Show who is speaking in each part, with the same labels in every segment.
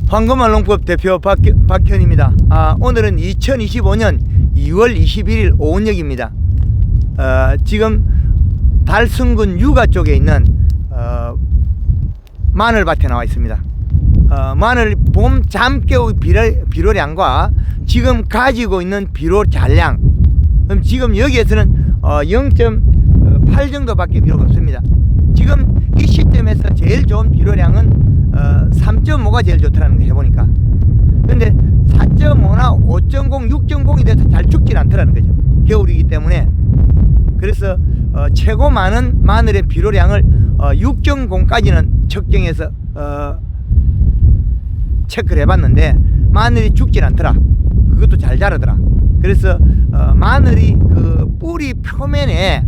Speaker 1: 황금알 농법 대표 박현입니다. 오늘은 2025년 2월 21일 오은역입니다. 지금 달승군 유가 쪽에 있는 마늘밭에 나와 있습니다. 마늘 봄 잠깨우 비료량과 지금 가지고 있는 비료 잔량, 그럼 지금 여기에서는 0.8 정도밖에 비료가 없습니다. 지금 이 시점에서 제일 좋은 비료량은 3.5가 제일 좋더라는 거 해보니까. 근데 4.5나 5.0, 6.0이 돼서 잘 죽질 않더라는 거죠. 겨울이기 때문에. 그래서 최고 많은 마늘의 비료량을 6.0까지는 측정해서 체크를 해봤는데 마늘이 죽질 않더라. 그것도 잘 자라더라. 그래서 마늘이 그 뿌리 표면에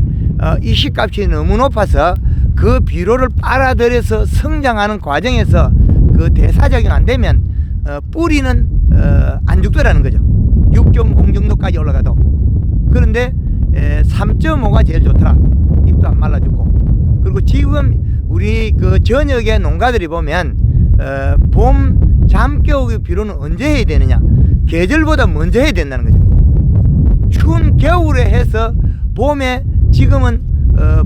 Speaker 1: 이식값이 너무 높아서 그 비료를 빨아들여서 성장하는 과정에서 그 대사작용 안 되면 뿌리는 안 죽더라는 거죠. 6.0 정도까지 올라가도. 그런데 3.5가 제일 좋더라. 잎도 안 말라 죽고. 그리고 지금 우리 그 전역의 농가들이 보면 봄 잠깨우기 비료는 언제 해야 되느냐, 계절보다 먼저 해야 된다는 거죠. 추운 겨울에 해서 봄에 지금은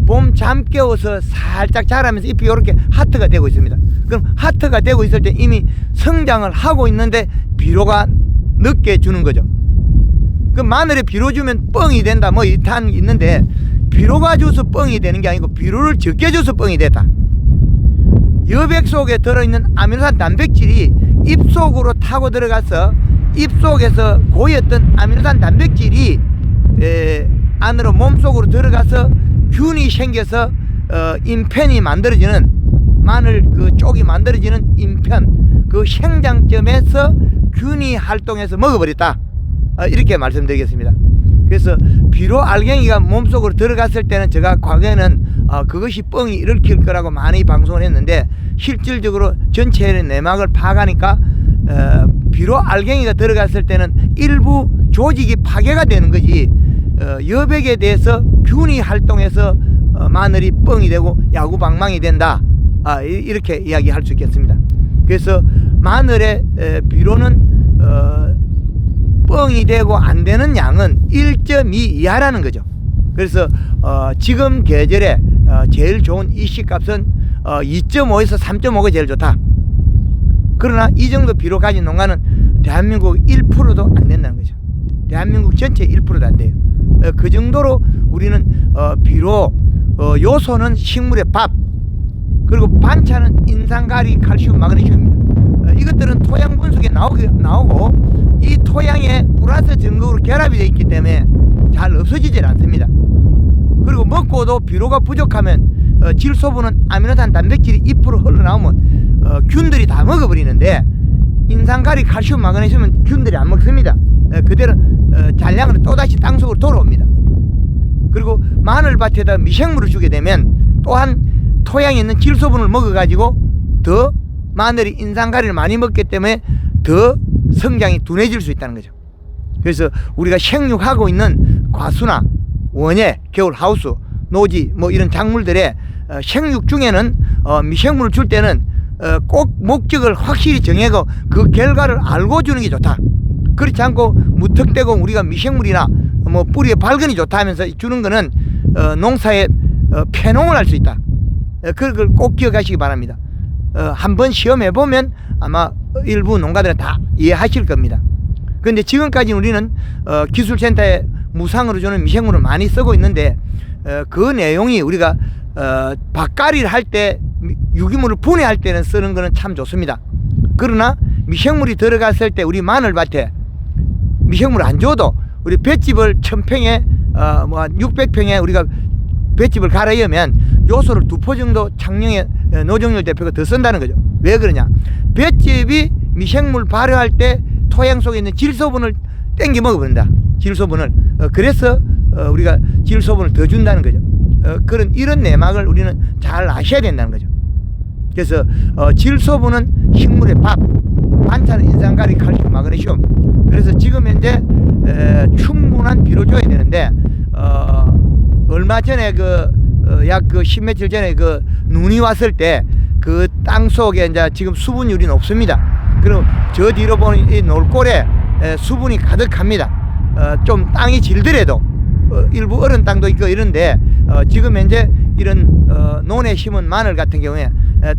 Speaker 1: 봄 잠 깨워서 살짝 자라면서 잎이 이렇게 하트가 되고 있습니다. 그럼 하트가 되고 있을 때 이미 성장을 하고 있는데 비료가 늦게 주는 거죠. 그 마늘에 비료 주면 뻥이 된다 뭐 이탄 있는데, 비료가 줘서 뻥이 되는 게 아니고 비료를 적게 줘서 뻥이 됐다. 여백 속에 들어있는 아미노산 단백질이 잎 속으로 타고 들어가서 잎 속에서 고였던 아미노산 단백질이 안으로 몸속으로 들어가서 균이 생겨서 인편이 만들어지는, 마늘 그 쪽이 만들어지는 인편, 그 생장점에서 균이 활동해서 먹어버렸다. 이렇게 말씀드리겠습니다. 그래서 비료 알갱이가 몸속으로 들어갔을 때는 제가 과거에는 그것이 뻥이 일으킬 거라고 많이 방송을 했는데, 실질적으로 전체의 내막을 파가니까 비료 알갱이가 들어갔을 때는 일부 조직이 파괴가 되는 거지, 여백에 대해서 균이 활동해서 마늘이 뻥이 되고 야구방망이 된다, 이렇게 이야기할 수 있겠습니다. 그래서 마늘의 비료는 뻥이 되고 안 되는 양은 1.2 이하라는 거죠. 그래서 지금 계절에 제일 좋은 이씨값은 2.5에서 3.5가 제일 좋다. 그러나 이 정도 비료 가진 농가는 대한민국 1%도 안 된다는 거죠. 대한민국 전체 1%도 안 돼요. 그 정도로 우리는 비료, 요소는 식물의 밥, 그리고 반찬은 인산가리, 칼슘, 마그네슘입니다. 이것들은 토양 분석에 나오고 이 토양에 플러스 전극으로 결합이 되어 있기 때문에 잘 없어지질 않습니다. 그리고 먹고도 비료가 부족하면 질소분은 아미노산 단백질이 잎으로 흘러나오면 균들이 다 먹어버리는데, 인산가리, 칼슘, 마그네슘은 균들이 안 먹습니다. 그대로 잔량으로 또다시 땅속으로 돌아옵니다. 그리고 마늘밭에다 미생물을 주게 되면 또한 토양에 있는 질소분을 먹어가지고 더 마늘이 인산가리를 많이 먹기 때문에 더 성장이 둔해질 수 있다는 거죠. 그래서 우리가 생육하고 있는 과수나 원예, 겨울하우스, 노지 뭐 이런 작물들의 생육 중에는 미생물을 줄 때는 꼭 목적을 확실히 정하고 그 결과를 알고 주는 게 좋다. 그렇지 않고 무턱대고 우리가 미생물이나 뭐 뿌리에 발근이 좋다 하면서 주는 거는 농사에 폐농을 할 수 있다. 그걸 꼭 기억하시기 바랍니다. 한번 시험해 보면 아마 일부 농가들은 다 이해하실 겁니다. 그런데 지금까지 우리는 기술센터에 무상으로 주는 미생물을 많이 쓰고 있는데, 그 내용이 우리가 밭갈이를 할 때 유기물을 분해할 때는 쓰는 거는 참 좋습니다. 그러나 미생물이 들어갔을 때 우리 마늘밭에 미생물 안 줘도 우리 볏짚을 1000평에 뭐 600평에 우리가 볏짚을 갈아여면 요소를 2포 정도 창녕에 노정열 대표가 더 쓴다는 거죠. 왜 그러냐, 볏짚이 미생물 발효할 때 토양 속에 있는 질소분을 땡겨 먹어버린다. 질소분을. 그래서 우리가 질소분을 더 준다는 거죠. 이런 내막을 우리는 잘 아셔야 된다는 거죠. 그래서 질소분은 식물의 밥, 반찬은 인산가리, 칼슘, 마그네슘. 그래서 지금 현재 충분한 비료 줘야 되는데, 얼마 전에 약 10며칠 전에 눈이 왔을 때 그 땅 속에 이제 지금 수분율이 높습니다. 그리고 저 뒤로 보는 이 놀골에 수분이 가득합니다. 좀 땅이 질더라도 일부 얼은 땅도 있고 이런데 지금 현재 이런 논에 심은 마늘 같은 경우에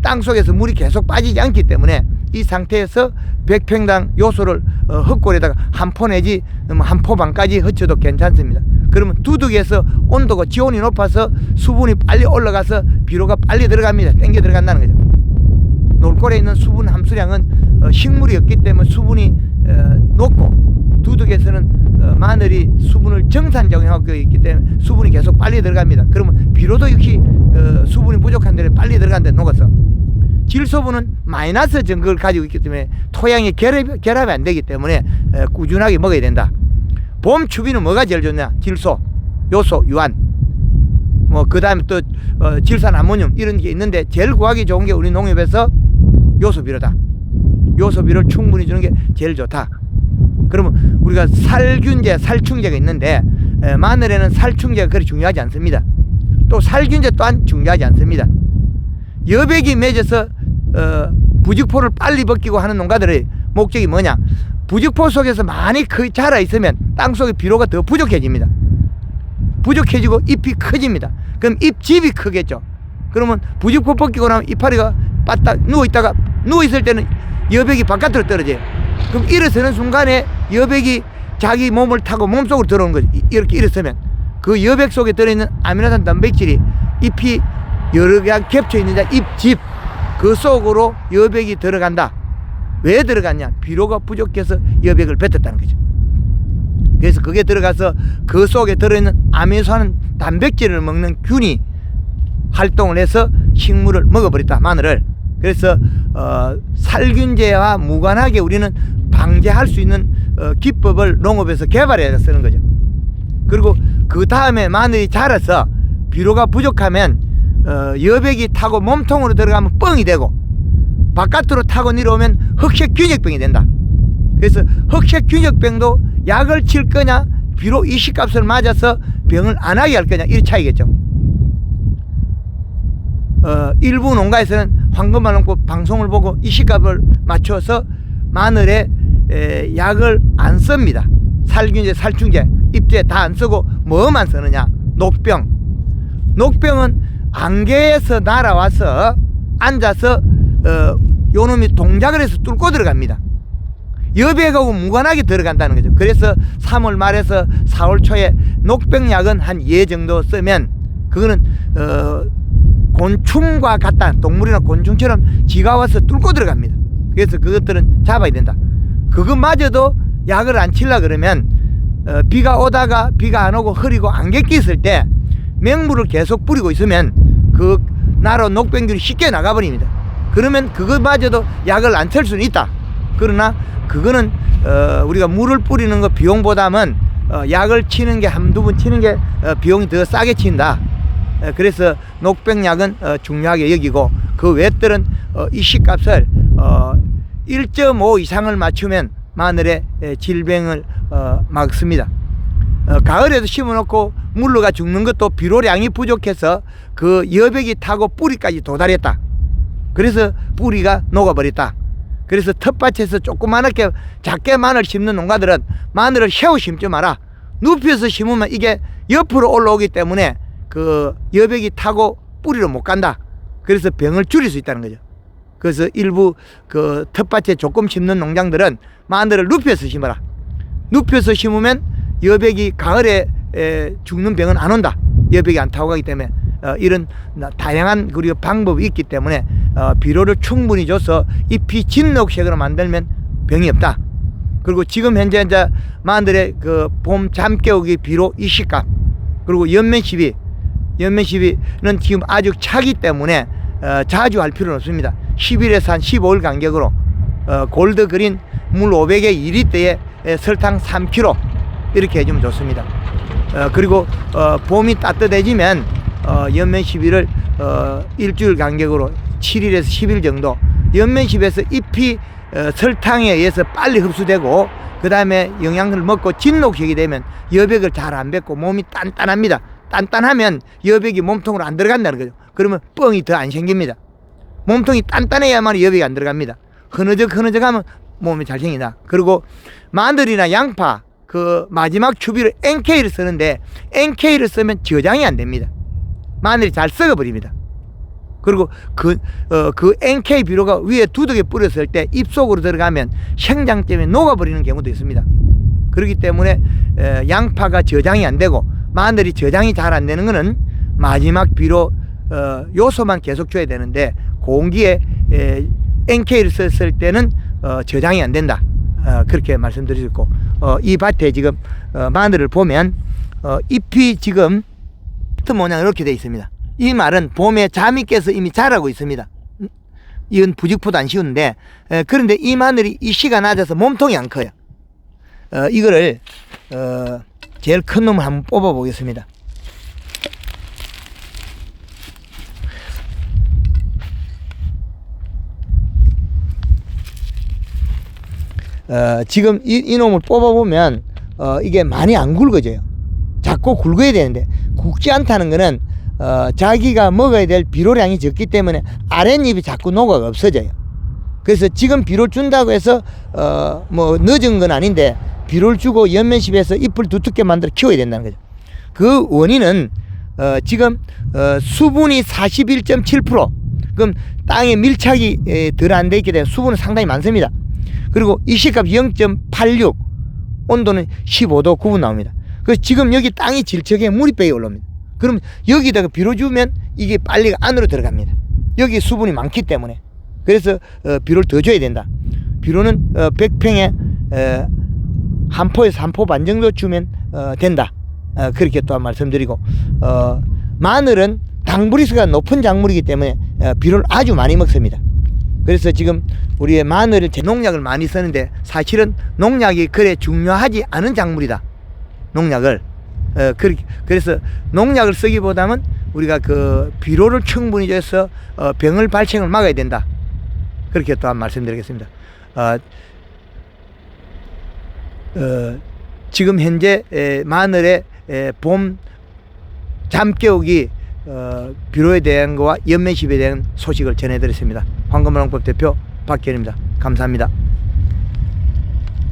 Speaker 1: 땅 속에서 물이 계속 빠지지 않기 때문에 이 상태에서 100평당 요소를 흙골에다가 한 포 내지 한 포 반까지 흩쳐도 괜찮습니다. 그러면 두둑에서 온도가 지온이 높아서 수분이 빨리 올라가서 비료가 빨리 들어갑니다. 땡겨 들어간다는 거죠. 놀골에 있는 수분 함수량은 식물이 없기 때문에 수분이 높고, 두둑에서는 마늘이 수분을 정산적용하고 있기 때문에 수분이 계속 빨리 들어갑니다. 그러면 비료도 역시 수분이 부족한 데를 빨리 들어간 데 녹아서, 질소분은 마이너스 정극을 가지고 있기 때문에 토양에 결합이 안 되기 때문에 꾸준하게 먹어야 된다. 봄 추비는 뭐가 제일 좋냐? 질소, 요소, 유한, 그 다음에 또 질산 아모늄 이런 게 있는데 제일 구하기 좋은 게 우리 농협에서 요소비료다. 요소비료를 충분히 주는 게 제일 좋다. 그러면 우리가 살균제, 살충제가 있는데 마늘에는 살충제가 그리 중요하지 않습니다. 또 살균제 또한 중요하지 않습니다. 여백이 맺어서 부직포를 빨리 벗기고 하는 농가들의 목적이 뭐냐? 부직포 속에서 많이 자라 있으면 땅속에 비료가 더 부족해집니다. 부족해지고 잎이 커집니다. 그럼 잎집이 크겠죠. 그러면 부직포 벗기고 나면 이파리가 빠딱 누워있을 때는 여백이 바깥으로 떨어져요. 그럼 일어서는 순간에 여백이 자기 몸을 타고 몸속으로 들어오는 거죠. 이렇게 일어서면 그 여백 속에 들어있는 아미노산 단백질이 잎이 여러 개가 겹쳐 있는 잎집 그 속으로 여백이 들어간다. 왜 들어갔냐? 비료가 부족해서 여백을 뱉었다는 거죠. 그래서 그게 들어가서 그 속에 들어있는 아미노산 단백질을 먹는 균이 활동을 해서 식물을 먹어버렸다, 마늘을. 그래서 살균제와 무관하게 우리는 방제할 수 있는 기법을 농업에서 개발해서 쓰는 거죠. 그리고 그 다음에 마늘이 자라서 비료가 부족하면 여백이 타고 몸통으로 들어가면 뻥이 되고, 바깥으로 타고 내려오면 흑색균역병이 된다. 그래서 흑색균역병도 약을 칠 거냐, 비료 이식값을 맞아서 병을 안 하게 할 거냐, 이 차이겠죠. 일부 농가에서는 황금알 농고 방송을 보고 이식값을 맞춰서 마늘에 약을 안 씁니다. 살균제, 살충제, 잎제 다 안 쓰고 뭐만 쓰느냐? 녹병. 녹병은 안개에서 날아와서 앉아서 요놈이 동작을 해서 뚫고 들어갑니다. 여백하고 무관하게 들어간다는 거죠. 그래서 3월 말에서 4월 초에 녹병약은 한 예 정도 쓰면 그거는 곤충과 같다. 동물이나 곤충처럼 지가 와서 뚫고 들어갑니다. 그래서 그것들은 잡아야 된다. 그것마저도 약을 안 치려 그러면 비가 오다가 비가 안 오고 흐리고 안개 꼈을 때 맹물을 계속 뿌리고 있으면 그 나로 녹병균이 쉽게 나가버립니다. 그러면 그것마저도 약을 안 칠 수는 있다. 그러나 그거는 우리가 물을 뿌리는 거 비용보다는 약을 치는 게 한두 번 치는 게 비용이 더 싸게 친다. 그래서 녹병약은 중요하게 여기고, 그 외들은 이식값을 1.5 이상을 맞추면 마늘의 질병을 막습니다. 가을에도 심어놓고 물러가 죽는 것도 비료량이 부족해서 그 여백이 타고 뿌리까지 도달했다. 그래서 뿌리가 녹아버렸다. 그래서 텃밭에서 조그맣게 작게 마늘 심는 농가들은 마늘을 세워 심지 마라. 눕혀서 심으면 이게 옆으로 올라오기 때문에 그 여백이 타고 뿌리로 못 간다. 그래서 병을 줄일 수 있다는 거죠. 그래서 일부 그 텃밭에 조금 심는 농장들은 마늘을 눕혀서 심어라. 눕혀서 심으면 여백이 가을에 죽는 병은 안 온다. 여백이 안 타고 가기 때문에 이런 다양한 그리고 방법이 있기 때문에 비료를 충분히 줘서 잎이 진녹색으로 만들면 병이 없다. 그리고 지금 현재 이제 마늘의 그 봄 잠 깨우기 비료 이식값, 그리고 연면 시비는 지금 아주 차기 때문에 자주 할 필요는 없습니다. 10일에서 한 15일 간격으로 골드 그린 물 500에 2리터에 설탕 3kg 이렇게 해주면 좋습니다. 그리고 봄이 따뜻해지면 연면 시비를 일주일 간격으로 7일에서 10일 정도, 연면 시비에서 잎이 설탕에 의해서 빨리 흡수되고 그 다음에 영양을 먹고 진녹색이 되면 여백을 잘 안 뱉고 몸이 단단합니다. 단단하면 여백이 몸통으로 안 들어간다는 거죠. 그러면 뻥이 더 안 생깁니다. 몸통이 단단해야만 여백이 안 들어갑니다. 흐느적하면 몸이 잘 생긴다. 그리고 마늘이나 양파 그 마지막 추비를 NK를 쓰는데 NK를 쓰면 저장이 안 됩니다. 마늘이 잘 썩어버립니다. 그리고 그 NK 비료가 위에 두둑에 뿌렸을 때 입속으로 들어가면 생장 때문에 녹아버리는 경우도 있습니다. 그렇기 때문에 양파가 저장이 안 되고 마늘이 저장이 잘 안 되는 거는 마지막 비료 요소만 계속 줘야 되는데 공기에 NK를 썼을 때는 저장이 안 된다. 그렇게 말씀드릴 수 있고 이 밭에 지금 마늘을 보면 잎이 지금 모양 이렇게 되어 있습니다. 이 말은 봄에 잠이 깨서 이미 자라고 있습니다. 이건 부직포도 안 쉬운데 그런데 이 마늘이 이씨가 낮아서 몸통이 안 커요. 이거를 제일 큰 놈을 한번 뽑아 보겠습니다. 지금 이 놈을 뽑아 보면 이게 많이 안 굵어져요. 자꾸 굵어야 되는데 굵지 않다는 거는 자기가 먹어야 될 비료량이 적기 때문에 아랫잎이 자꾸 녹아가 없어져요. 그래서 지금 비료를 준다고 해서 뭐 늦은 건 아닌데 비료를 주고 연면십에서 잎을 두텁게 만들어 키워야 된다는 거죠. 그 원인은 지금 수분이 41.7%, 그럼 땅에 밀착이 덜 안 돼 있게 되면 수분은 상당히 많습니다. 그리고 이시값 0.86, 온도는 15도 9분 나옵니다. 그래서 지금 여기 땅이 질척해 물이 빼기 올라옵니다. 그럼 여기다가 비료 주면 이게 빨리 안으로 들어갑니다. 여기 수분이 많기 때문에. 그래서 비료를 더 줘야 된다. 비료는 100평에 한 포에서 한 포 반 정도 주면 된다. 그렇게 또한 말씀드리고 마늘은 당부리수가 높은 작물이기 때문에 비료를 아주 많이 먹습니다. 그래서 지금 우리의 마늘을 농약을 많이 쓰는데 사실은 농약이 그래 중요하지 않은 작물이다. 농약을 그래서 농약을 쓰기보다는 우리가 그 비료를 충분히 줘서 병을 발생을 막아야 된다. 그렇게 또한 말씀드리겠습니다. 지금 현재 마늘의 봄 잠깨우기 비료에 대한 거와 연면십에 대한 소식을 전해드렸습니다. 황금농법 대표 박기현입니다. 감사합니다.